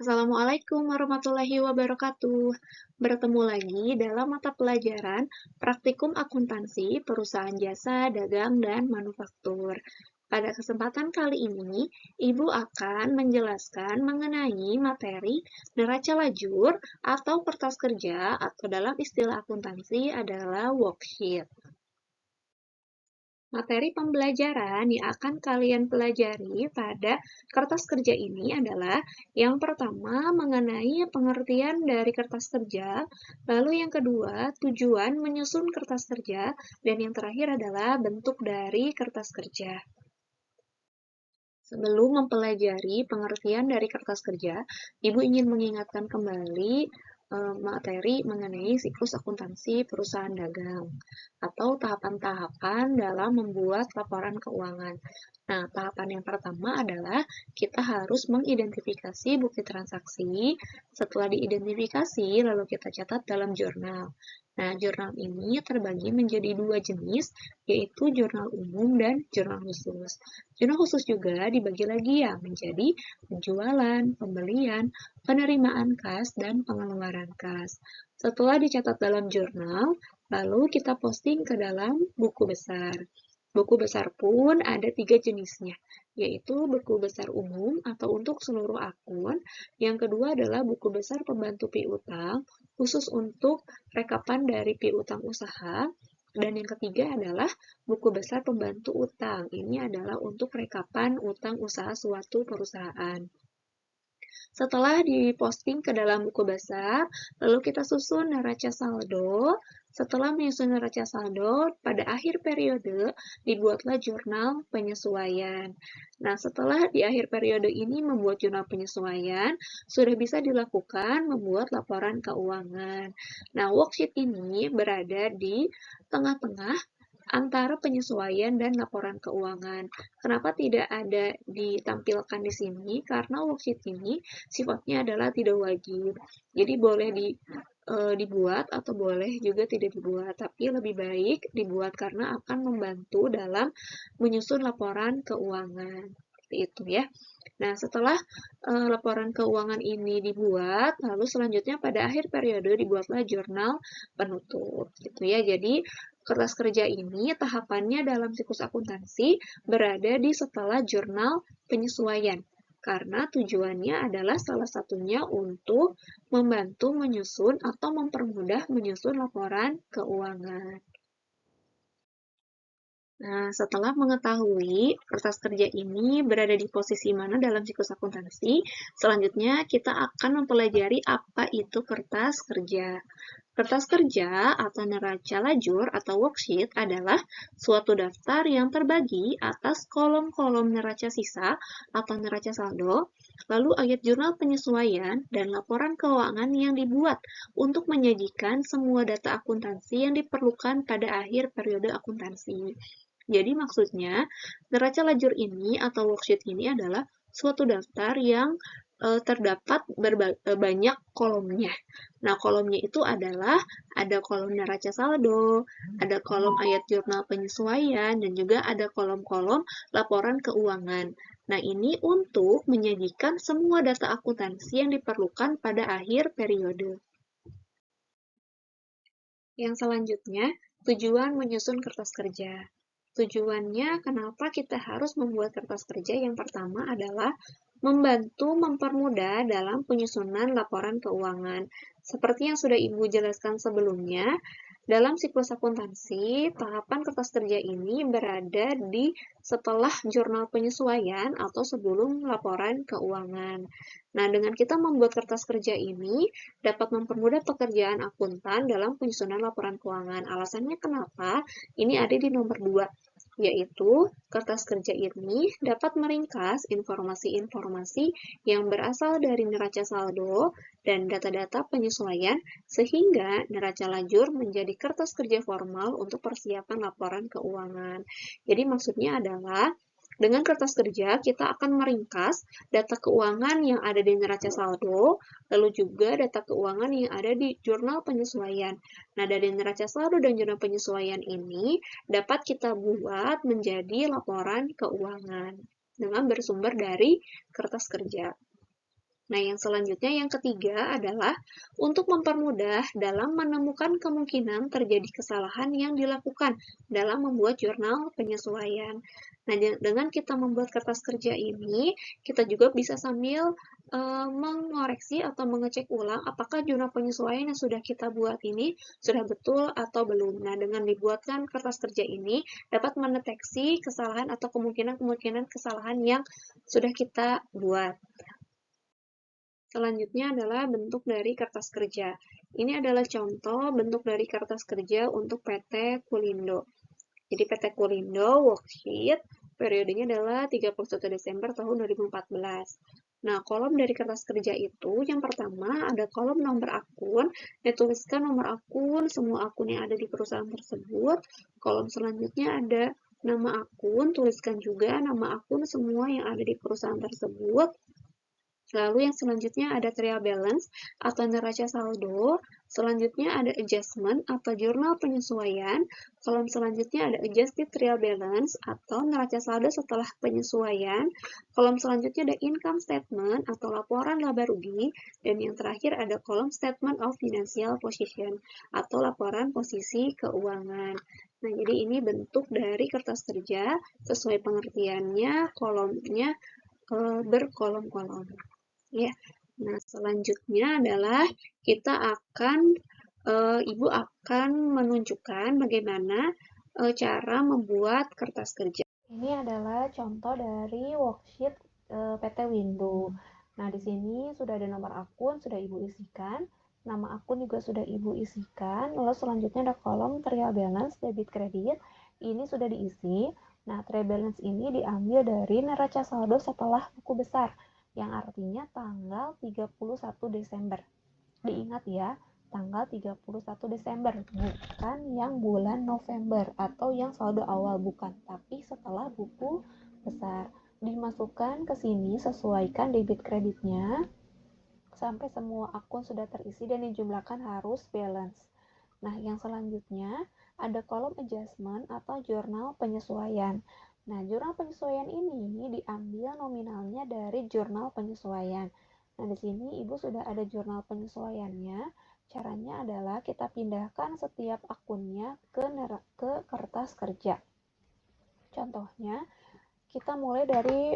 Assalamualaikum warahmatullahi wabarakatuh. Bertemu lagi dalam mata pelajaran Praktikum Akuntansi Perusahaan Jasa, Dagang, dan Manufaktur. Pada kesempatan kali ini, Ibu akan menjelaskan mengenai materi neraca lajur atau kertas kerja atau dalam istilah akuntansi adalah worksheet. Materi pembelajaran yang akan kalian pelajari pada kertas kerja ini adalah yang pertama mengenai pengertian dari kertas kerja, lalu yang kedua tujuan menyusun kertas kerja, dan yang terakhir adalah bentuk dari kertas kerja. Sebelum mempelajari pengertian dari kertas kerja, Ibu ingin mengingatkan kembali materi mengenai siklus akuntansi perusahaan dagang atau tahapan-tahapan dalam membuat laporan keuangan. Nah, tahapan yang pertama adalah kita harus mengidentifikasi bukti transaksi. Setelah diidentifikasi, lalu kita catat dalam jurnal. Nah, jurnal ini terbagi menjadi dua jenis, yaitu jurnal umum dan jurnal khusus. Jurnal khusus juga dibagi lagi ya menjadi penjualan, pembelian, penerimaan kas, dan pengeluaran kas. Setelah dicatat dalam jurnal, lalu kita posting ke dalam buku besar. Buku besar pun ada 3 jenisnya, yaitu buku besar umum atau untuk seluruh akun. Yang kedua adalah buku besar pembantu piutang, khusus untuk rekapan dari piutang usaha. Dan yang ketiga adalah buku besar pembantu utang. Ini adalah untuk rekapan utang usaha suatu perusahaan. Setelah diposting ke dalam buku besar, lalu kita susun neraca saldo. Setelah menyusun neraca saldo, pada akhir periode dibuatlah jurnal penyesuaian. Nah, setelah di akhir periode ini membuat jurnal penyesuaian, sudah bisa dilakukan membuat laporan keuangan. Nah, worksheet ini berada di tengah-tengah antara penyesuaian dan laporan keuangan. Kenapa tidak ada ditampilkan di sini? Karena worksheet ini sifatnya adalah tidak wajib. Jadi boleh dibuat atau boleh juga tidak dibuat, tapi lebih baik dibuat karena akan membantu dalam menyusun laporan keuangan. Seperti itu ya. Nah, setelah laporan keuangan ini dibuat, lalu selanjutnya pada akhir periode dibuatlah jurnal penutup, gitu ya. Jadi, kertas kerja ini tahapannya dalam siklus akuntansi berada di setelah jurnal penyesuaian, karena tujuannya adalah salah satunya untuk membantu menyusun atau mempermudah menyusun laporan keuangan. Nah, setelah mengetahui kertas kerja ini berada di posisi mana dalam siklus akuntansi, selanjutnya kita akan mempelajari apa itu kertas kerja. Kertas kerja atau neraca lajur atau worksheet adalah suatu daftar yang terbagi atas kolom-kolom neraca sisa atau neraca saldo, lalu ayat jurnal penyesuaian dan laporan keuangan yang dibuat untuk menyajikan semua data akuntansi yang diperlukan pada akhir periode akuntansi. Jadi maksudnya, neraca lajur ini atau worksheet ini adalah suatu daftar yang terdapat banyak kolomnya. Nah, kolomnya itu adalah ada kolom neraca saldo, ada kolom ayat jurnal penyesuaian, dan juga ada kolom-kolom laporan keuangan. Nah, ini untuk menyajikan semua data akuntansi yang diperlukan pada akhir periode. Yang selanjutnya, tujuan menyusun kertas kerja. Tujuannya kenapa kita harus membuat kertas kerja? Yang pertama adalah membantu mempermudah dalam penyusunan laporan keuangan. Seperti yang sudah Ibu jelaskan sebelumnya, dalam siklus akuntansi, tahapan kertas kerja ini berada di setelah jurnal penyesuaian atau sebelum laporan keuangan. Nah, dengan kita membuat kertas kerja ini dapat mempermudah pekerjaan akuntan dalam penyusunan laporan keuangan. Alasannya kenapa? Ini ada di nomor 2, yaitu kertas kerja ini dapat meringkas informasi-informasi yang berasal dari neraca saldo dan data-data penyesuaian sehingga neraca lajur menjadi kertas kerja formal untuk persiapan laporan keuangan. Jadi maksudnya adalah dengan kertas kerja, kita akan meringkas data keuangan yang ada di neraca saldo, lalu juga data keuangan yang ada di jurnal penyesuaian. Nah, dari neraca saldo dan jurnal penyesuaian ini dapat kita buat menjadi laporan keuangan dengan bersumber dari kertas kerja. Nah, yang selanjutnya yang ketiga adalah untuk mempermudah dalam menemukan kemungkinan terjadi kesalahan yang dilakukan dalam membuat jurnal penyesuaian. Nah, dengan kita membuat kertas kerja ini, kita juga bisa sambil mengoreksi atau mengecek ulang apakah jurnal penyesuaian yang sudah kita buat ini sudah betul atau belum. Nah, dengan dibuatkan kertas kerja ini dapat mendeteksi kesalahan atau kemungkinan-kemungkinan kesalahan yang sudah kita buat. Selanjutnya adalah bentuk dari kertas kerja. Ini adalah contoh bentuk dari kertas kerja untuk PT Kulindo. Jadi PT Kulindo worksheet periodenya adalah 31 Desember tahun 2014. Nah, kolom dari kertas kerja itu yang pertama ada kolom nomor akun, dituliskan nomor akun, semua akun yang ada di perusahaan tersebut. Kolom selanjutnya ada nama akun, tuliskan juga nama akun semua yang ada di perusahaan tersebut. Lalu yang selanjutnya ada trial balance atau neraca saldo. Selanjutnya ada adjustment atau jurnal penyesuaian. Kolom selanjutnya ada adjusted trial balance atau neraca saldo setelah penyesuaian. Kolom selanjutnya ada income statement atau laporan laba rugi. Dan yang terakhir ada kolom statement of financial position atau laporan posisi keuangan. Nah, jadi ini bentuk dari kertas kerja sesuai pengertiannya, kolomnya berkolom-kolom. Ya, nah selanjutnya adalah kita akan, Ibu akan menunjukkan bagaimana cara membuat kertas kerja. Ini adalah contoh dari worksheet PT Windu. Nah, di sini sudah ada nomor akun, sudah Ibu isikan. Nama akun juga sudah Ibu isikan. Lalu selanjutnya ada kolom trial balance debit kredit. Ini sudah diisi. Nah, trial balance ini diambil dari neraca saldo setelah buku besar, yang artinya tanggal 31 Desember. Diingat ya, tanggal 31 Desember, bukan yang bulan November atau yang saldo awal, bukan, tapi setelah buku besar. Dimasukkan ke sini, sesuaikan debit kreditnya sampai semua akun sudah terisi dan dijumlahkan harus balance. Nah, yang selanjutnya ada kolom adjustment atau jurnal penyesuaian. Nah, jurnal penyesuaian ini diambil nominalnya dari jurnal penyesuaian. Nah, di sini Ibu sudah ada jurnal penyesuaiannya. Caranya adalah kita pindahkan setiap akunnya ke kertas kerja. Contohnya, kita mulai dari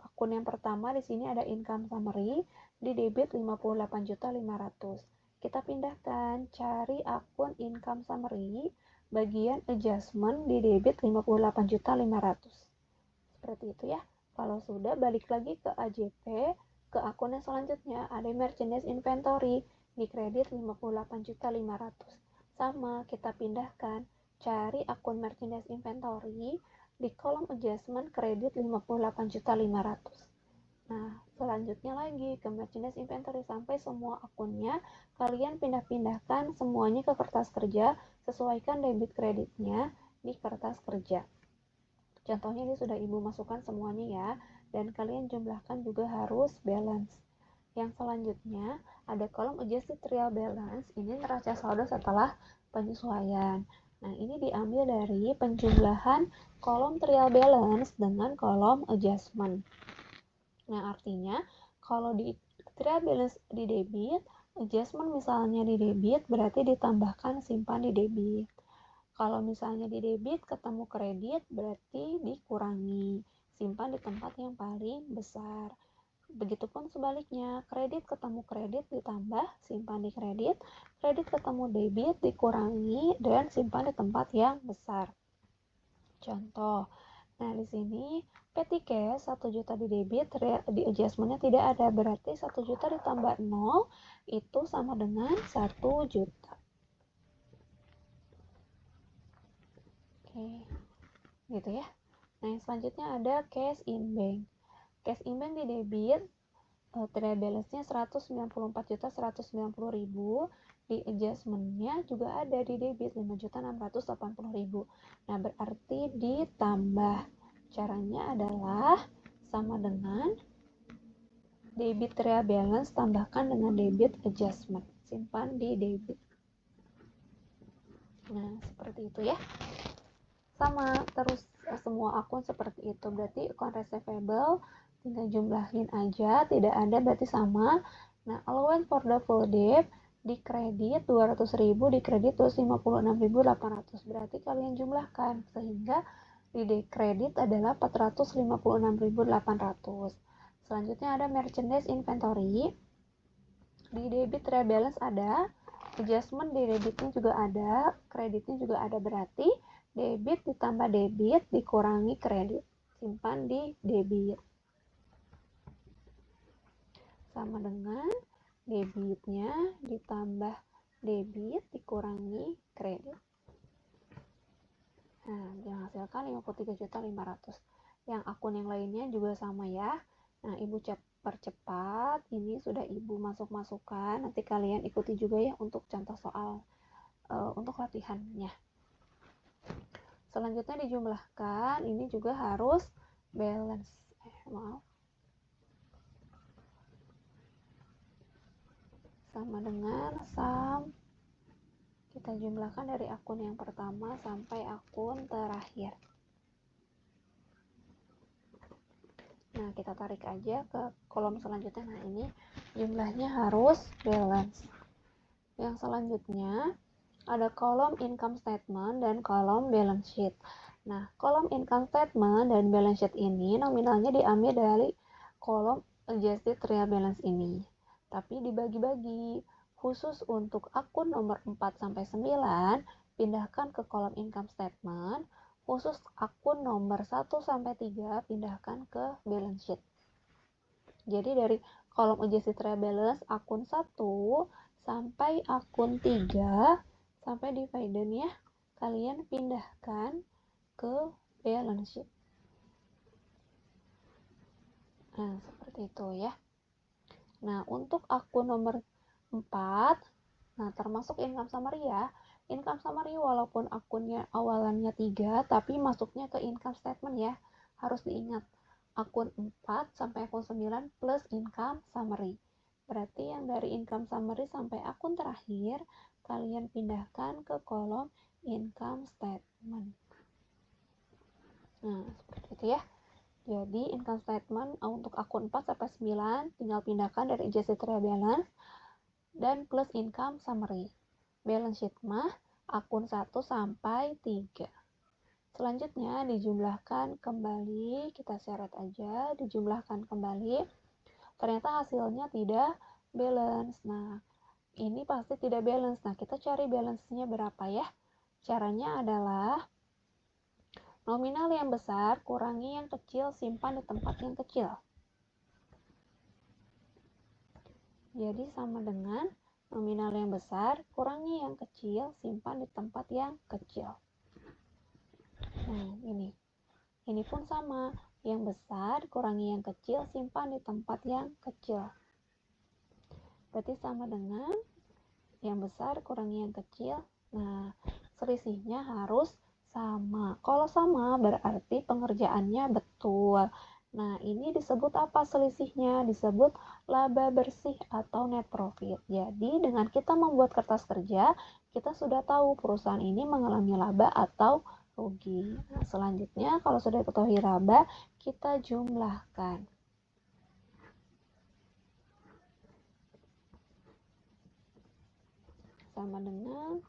akun yang pertama. Di sini ada income summary, di debit 58.500. Kita pindahkan, cari akun income summary, bagian adjustment di debit 58.500. Seperti itu ya. Kalau sudah, balik lagi ke AJP, ke akun yang selanjutnya ada merchandise inventory, di kredit 58.500. Sama, kita pindahkan, cari akun merchandise inventory, di kolom adjustment kredit 58.500. Nah, selanjutnya lagi ke merchandise inventory sampai semua akunnya kalian pindah-pindahkan semuanya ke kertas kerja, sesuaikan debit kreditnya di kertas kerja. Contohnya ini sudah Ibu masukkan semuanya ya, dan kalian jumlahkan juga harus balance. Yang selanjutnya ada kolom adjusted trial balance, ini neraca saldo setelah penyesuaian. Nah, ini diambil dari penjumlahan kolom trial balance dengan kolom adjustment. Nah, artinya kalau di trial balance di debit, adjustment misalnya di debit berarti ditambahkan simpan di debit. Kalau misalnya di debit ketemu kredit berarti dikurangi, simpan di tempat yang paling besar. Begitupun sebaliknya, kredit ketemu kredit ditambah, simpan di kredit, kredit ketemu debit dikurangi dan simpan di tempat yang besar. Contoh, nah di sini petty cash 1 juta di debit, di adjustmentnya tidak ada, berarti 1 juta ditambah 0 itu sama dengan 1 juta. Oke, gitu ya. Nah, yang selanjutnya ada cash in bank. Cash in bank di debit, trial balance-nya 194.190.000, di adjustment-nya juga ada di debit 5.680.000. Nah, berarti ditambah. Caranya adalah sama dengan debit trial balance tambahkan dengan debit adjustment. Simpan di debit. Nah, seperti itu ya. Sama terus semua akun seperti itu. Berarti account receivable tinggal jumlahin aja, tidak ada berarti sama. Nah, allowance for the full day di kredit 200.000, di kredit 256.800. Berarti kalian jumlahkan sehingga di kredit adalah 456.800. Selanjutnya ada merchandise inventory. Di debit rebalance ada, adjustment di debitnya juga ada, kreditnya juga ada, berarti debit ditambah debit dikurangi kredit. Simpan di debit. Sama dengan debitnya ditambah debit dikurangi kredit. Nah, menghasilkan 53.500. Yang akun yang lainnya juga sama ya. Nah, Ibu percepat. Ini sudah Ibu masukkan. Nanti kalian ikuti juga ya untuk contoh soal untuk latihannya. Selanjutnya dijumlahkan. Ini juga harus balance. Maaf. Sama dengan sum. Kita jumlahkan dari akun yang pertama sampai akun terakhir. Nah, kita tarik aja ke kolom selanjutnya. Nah, ini jumlahnya harus balance. Yang selanjutnya ada kolom income statement dan kolom balance sheet. Nah, kolom income statement dan balance sheet ini nominalnya diambil dari kolom adjusted real balance ini. Tapi dibagi-bagi. Khusus untuk akun nomor 4 sampai 9, pindahkan ke kolom income statement. Khusus akun nomor 1 sampai 3, pindahkan ke balance sheet. Jadi dari kolom adjusted real balance akun 1 sampai akun 3 sampai dividend ya, kalian pindahkan ke balance sheet. Nah, seperti itu ya. Nah, untuk akun nomor 4, nah termasuk income summary ya. Income summary walaupun akunnya awalannya 3, tapi masuknya ke income statement ya. Harus diingat, akun 4 sampai akun 9 plus income summary. Berarti yang dari income summary sampai akun terakhir, kalian pindahkan ke kolom income statement. Nah, seperti itu ya. Jadi, income statement untuk akun 4 sampai 9 tinggal pindahkan dari adjusted real balance dan plus income summary. Balance sheet mah akun 1 sampai 3. Selanjutnya dijumlahkan kembali, kita seret aja, dijumlahkan kembali. Ternyata hasilnya tidak balance. Nah, ini pasti tidak balance. Nah, kita cari balance-nya berapa ya? Caranya adalah nominal yang besar kurangi yang kecil, simpan di tempat yang kecil. Jadi sama dengan nominal yang besar kurangi yang kecil, simpan di tempat yang kecil. Nah, ini pun sama. Yang besar kurangi yang kecil, simpan di tempat yang kecil. Berarti sama dengan yang besar kurangi yang kecil. Nah, selisihnya harus sama. Kalau sama berarti pengerjaannya betul. Nah, ini disebut apa selisihnya? Disebut laba bersih atau net profit. Jadi, dengan kita membuat kertas kerja, kita sudah tahu perusahaan ini mengalami laba atau rugi. Nah, selanjutnya, kalau sudah ketahui laba, kita jumlahkan. Sama dengan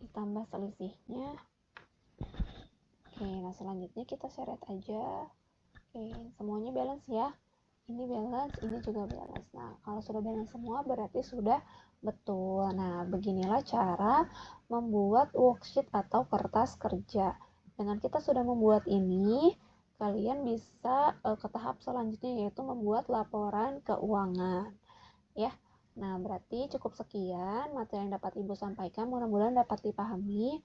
ditambah selisihnya. Oke, nah selanjutnya kita seret aja. Oke, semuanya balance ya. Ini balance, ini juga balance. Nah, kalau sudah balance semua berarti sudah betul. Nah, beginilah cara membuat worksheet atau kertas kerja. Dengan kita sudah membuat ini, kalian bisa ke tahap selanjutnya yaitu membuat laporan keuangan. Ya. Nah, berarti cukup sekian materi yang dapat Ibu sampaikan. Mudah-mudahan dapat dipahami.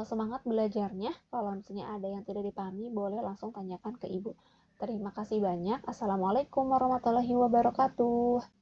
Semangat belajarnya. Kalau misalnya ada yang tidak dipahami, boleh langsung tanyakan ke Ibu. Terima kasih banyak. Assalamualaikum warahmatullahi wabarakatuh.